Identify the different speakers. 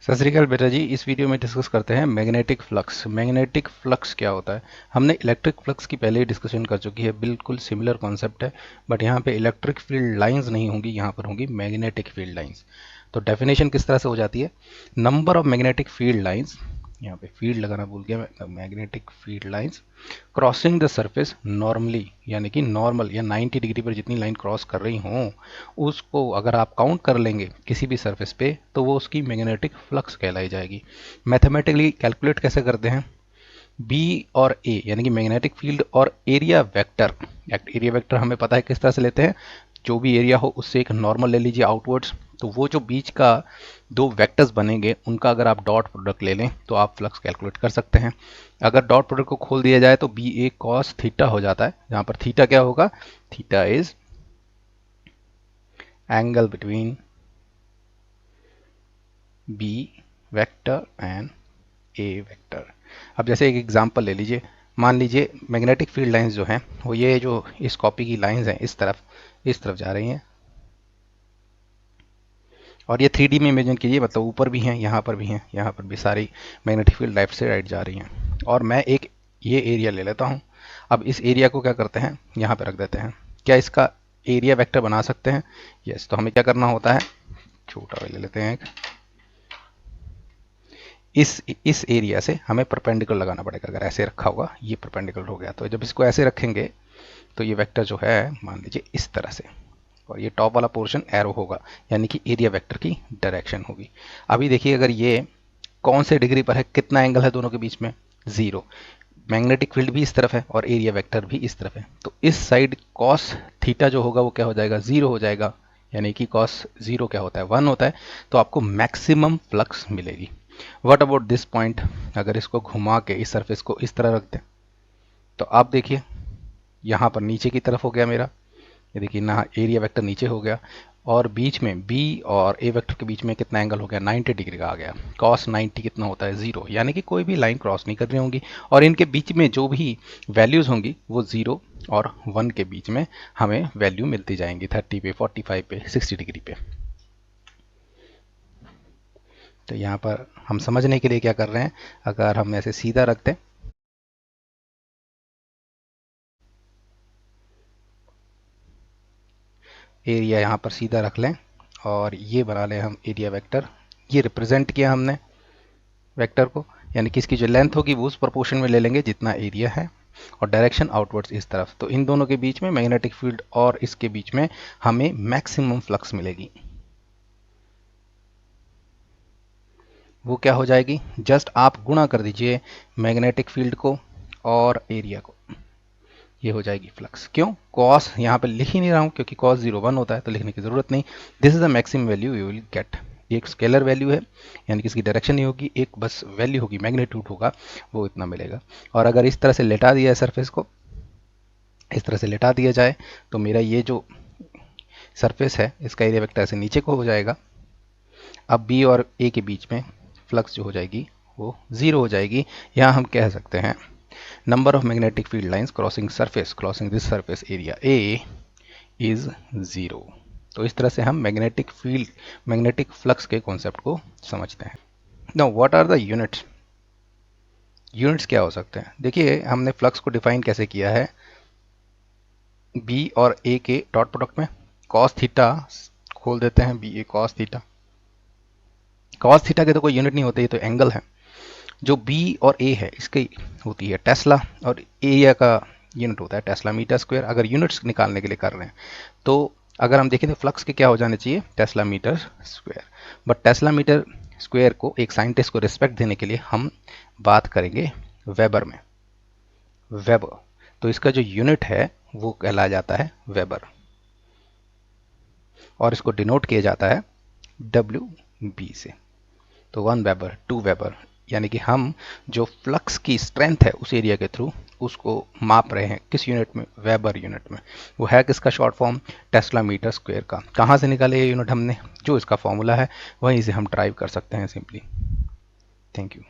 Speaker 1: सत श्री अकाल बेटा जी। इस वीडियो में डिस्कस करते हैं मैग्नेटिक फ्लक्स। मैग्नेटिक फ्लक्स क्या होता है? हमने इलेक्ट्रिक फ्लक्स की पहले ही डिस्कशन कर चुकी है, बिल्कुल सिमिलर कॉन्सेप्ट है। बट यहाँ पे इलेक्ट्रिक फील्ड लाइंस नहीं होंगी, यहाँ पर होंगी मैग्नेटिक फील्ड लाइंस। तो डेफिनेशन किस तरह से हो जाती है? Number of magnetic field lines, यहाँ पे फील्ड लगाना भूल गया मैं, magnetic field lines crossing the surface normally, यानी कि नॉर्मल या 90 डिग्री पर जितनी लाइन क्रॉस कर रही हों उसको अगर आप काउंट कर लेंगे किसी भी सरफेस पे तो वो उसकी मैग्नेटिक फ्लक्स कहलाई जाएगी। मैथमेटिकली कैलकुलेट कैसे करते हैं? बी और ए यानी कि मैग्नेटिक फील्ड और एरिया वेक्टर। एरिया वेक्टर हमें पता है किस तरह से लेते हैं, जो भी एरिया हो उससे एक नॉर्मल ले लीजिए आउटवर्ड्स, तो वो जो बीच का दो वेक्टर्स बनेंगे उनका अगर आप डॉट प्रोडक्ट ले लें तो आप फ्लक्स कैलकुलेट कर सकते हैं। अगर डॉट प्रोडक्ट को खोल दिया जाए तो बी ए कॉस थीटा हो जाता है, जहां पर थीटा क्या होगा? Theta is angle between B vector and A vector. अब जैसे एक एग्जांपल ले लीजिए, मान लीजिए मैग्नेटिक फील्ड लाइंस जो हैं वो ये जो इस कॉपी की लाइंस हैं इस तरफ जा रही हैं, और ये 3D में इमेजिन कीजिए, मतलब ऊपर भी हैं, यहाँ पर भी हैं, यहाँ पर भी सारी मैग्नेटिक फील्ड लेफ्ट से राइट जा रही हैं। और मैं एक ये एरिया ले लेता हूँ। अब इस एरिया को क्या करते हैं, यहाँ पे रख देते हैं। क्या इसका एरिया वेक्टर बना सकते हैं? यस। तो हमें क्या करना होता है, छोटा ले लेते हैं एक, इस एरिया से हमें परपेंडिकुलर लगाना पड़ेगा। अगर ऐसे रखा होगा, ये परपेंडिकुलर हो गया, तो जब इसको ऐसे रखेंगे तो ये वेक्टर जो है मान लीजिए इस तरह से, और ये टॉप वाला पोर्शन एरो होगा, यानी कि एरिया वेक्टर की डायरेक्शन होगी। अभी देखिए अगर ये कौन से डिग्री पर है, कितना एंगल है दोनों के बीच में? जीरो। मैग्नेटिक फील्ड भी इस तरफ है और एरिया वेक्टर भी इस तरफ है, तो इस साइड कॉस थीटा जो होगा वो क्या हो जाएगा? जीरो हो जाएगा, यानी कि कॉस जीरो क्या होता है? वन होता है। तो आपको मैक्सिमम फ्लक्स मिलेगी। What about this point? अगर इसको घुमा के इस सरफेस को इस तरह रख दें तो आप देखिए यहाँ पर नीचे की तरफ हो गया मेरा, ये देखिए ना, एरिया वेक्टर नीचे हो गया, और बीच में बी और ए वेक्टर के बीच में कितना एंगल हो गया? 90 डिग्री का आ गया। कॉस 90 कितना होता है? जीरो, यानी कि कोई भी लाइन क्रॉस नहीं कर रही होंगी, और इनके बीच में जो भी वैल्यूज होंगी वो जीरो और वन के बीच में हमें वैल्यू मिलती जाएंगी, 30 पे, 45 पे, 60 डिग्री पे। तो यहाँ पर हम समझने के लिए क्या कर रहे हैं, अगर हम ऐसे सीधा रख दें, एरिया यहाँ पर सीधा रख लें और ये बना लें हम एरिया वेक्टर, ये रिप्रेजेंट किया हमने वेक्टर को, यानी कि इसकी जो लेंथ होगी वो उस प्रोपोर्शन में ले लेंगे जितना एरिया है, और डायरेक्शन आउटवर्ड्स इस तरफ। तो इन दोनों के बीच में मैग्नेटिक फील्ड और इसके बीच में हमें मैक्सिमम फ्लक्स मिलेगी। वो क्या हो जाएगी? जस्ट आप गुणा कर दीजिए मैग्नेटिक फील्ड को और एरिया को, ये हो जाएगी फ्लक्स। क्यों? कॉस यहाँ पे लिख ही नहीं रहा हूँ क्योंकि कॉस 0 1 होता है, तो लिखने की जरूरत नहीं। This is the maximum value you will get. एक स्केलर वैल्यू है, यानी कि इसकी डायरेक्शन नहीं होगी, एक बस वैल्यू होगी, मैग्नीट्यूड होगा, वो इतना मिलेगा। और अगर इस तरह से लेटा दिया है सरफेस को, इस तरह से लेटा दिया जाए तो मेरा ये जो सरफेस है इसका एरिया वेक्टर ऐसे नीचे को हो जाएगा। अब बी और ए के बीच में फ्लक्स जो हो जाएगी वो जीरो हो जाएगी। यहाँ हम कह सकते हैं number of magnetic field lines crossing this surface area A is 0। तो इस तरह से हम मैग्नेटिक फ्लक्स के कॉन्सेप्ट को समझते हैं। Now what are the units? Units क्या हो सकते हैं? देखिए हमने फ्लक्स को डिफाइन कैसे किया है, बी और ए के डॉट प्रोडक्ट में कॉस थीटा खोल देते हैं, बी ए कॉस थीटा। कॉस थीटा के तो कोई यूनिट नहीं होते, ये तो एंगल है। जो बी और ए है इसकी होती है टेस्ला, और एरिया का यूनिट होता है टेस्ला मीटर स्क्वायर। अगर यूनिट्स निकालने के लिए कर रहे हैं तो अगर हम देखें तो फ्लक्स के क्या हो जाने चाहिए? Tesla metre square. But tesla metre square को एक साइंटिस्ट को रिस्पेक्ट देने के लिए हम बात करेंगे वेबर में, वेबर। तो इसका जो यूनिट है वो कहलाया जाता है वेबर, और इसको डिनोट किया जाता है डब्ल्यू बी से। तो 1 वेबर, 2 वेबर, यानी कि हम जो फ्लक्स की स्ट्रेंथ है उस एरिया के थ्रू उसको माप रहे हैं किस यूनिट में? वेबर यूनिट में। वो है किसका short form? Tesla metre square का। कहाँ से निकाले ये यूनिट हमने? जो इसका फॉर्मूला है वहीं से हम ड्राइव कर सकते हैं सिंपली। Thank you.